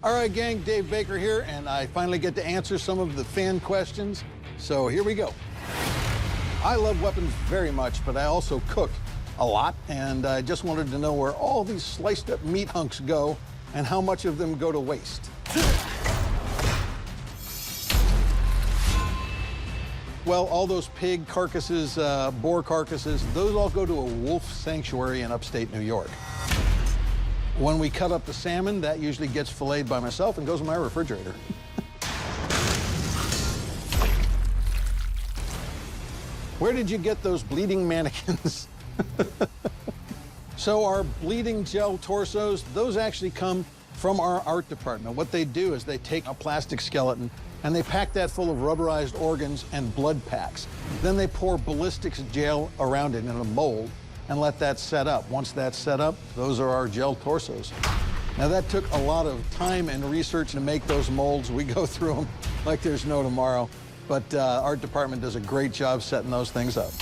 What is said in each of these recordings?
All right, gang, Dave Baker here, and I finally get to answer some of the fan questions. So here we go. I love weapons very much, but I also cook a lot, and I just wanted to know where all these sliced up meat hunks go and how much of them go to waste. Well, all those pig carcasses, boar carcasses, those all go to a wolf sanctuary in upstate New York. When we cut up the salmon, that usually gets filleted by myself and goes in my refrigerator. Where did you get those bleeding mannequins? So our bleeding gel torsos, those actually come from our art department. What they do is they take a plastic skeleton and they pack that full of rubberized organs and blood packs. Then they pour ballistics gel around it in a mold and let that set up. Once that's set up, those are our gel torsos. Now that took a lot of time and research to make those molds. We go through them like there's no tomorrow, but art department does a great job setting those things up.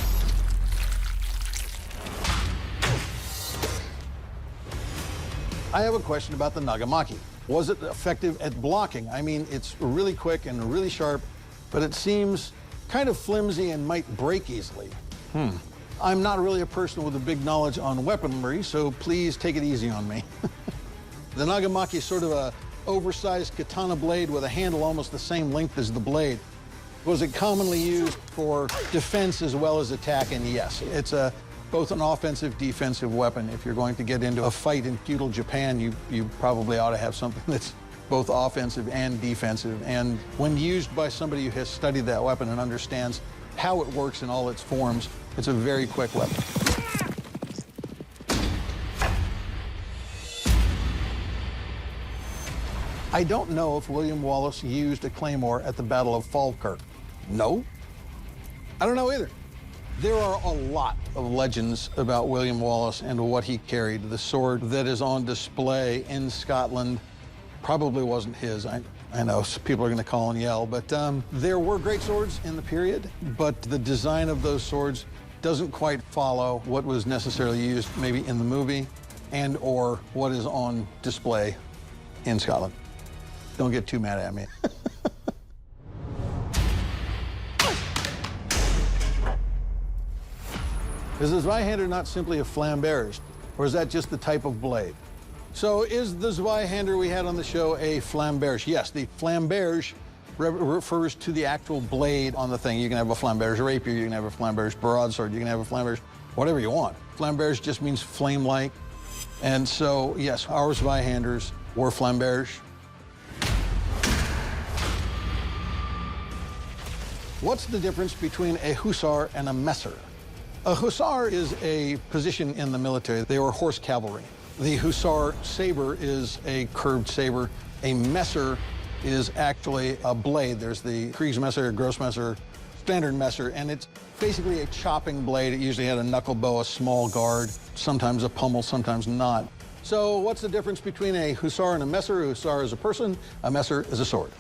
I have a question about the Nagamaki. Was it effective at blocking? I mean, it's really quick and really sharp, but it seems kind of flimsy and might break easily. I'm not really a person with a big knowledge on weaponry, so please take it easy on me. The Nagamaki is sort of a oversized katana blade with a handle almost the same length as the blade. Was it commonly used for defense as well as attack? And yes, it's both an offensive, defensive weapon. If you're going to get into a fight in feudal Japan, you probably ought to have something that's both offensive and defensive. And when used by somebody who has studied that weapon and understands how it works in all its forms, it's a very quick weapon. I don't know if William Wallace used a Claymore at the Battle of Falkirk. No. I don't know either. There are a lot of legends about William Wallace and what he carried. The sword that is on display in Scotland probably wasn't his. I know people are going to call and yell, but there were great swords in the period, but the design of those swords doesn't quite follow what was necessarily used maybe in the movie and or what is on display in Scotland. Don't get too mad at me. Is the Zweihander not simply a Flambear, or is that just the type of blade? So is the Zweihander we had on the show a Flambear? Yes, the Flambear refers to the actual blade on the thing. You can have a Flambear rapier, you can have a Flambear broadsword, you can have a Flambear whatever you want. Flambear just means flame-like. And so, yes, our Zweihanders were Flambears. What's the difference between a Hussar and a Messer? A Hussar is a position in the military. They were horse cavalry. The Hussar saber is a curved saber. A Messer is actually a blade. There's the Kriegsmesser, Grossmesser, Standard Messer, and it's basically a chopping blade. It usually had a knuckle bow, a small guard, sometimes a pommel, sometimes not. So what's the difference between a Hussar and a Messer? A Hussar is a person, a Messer is a sword.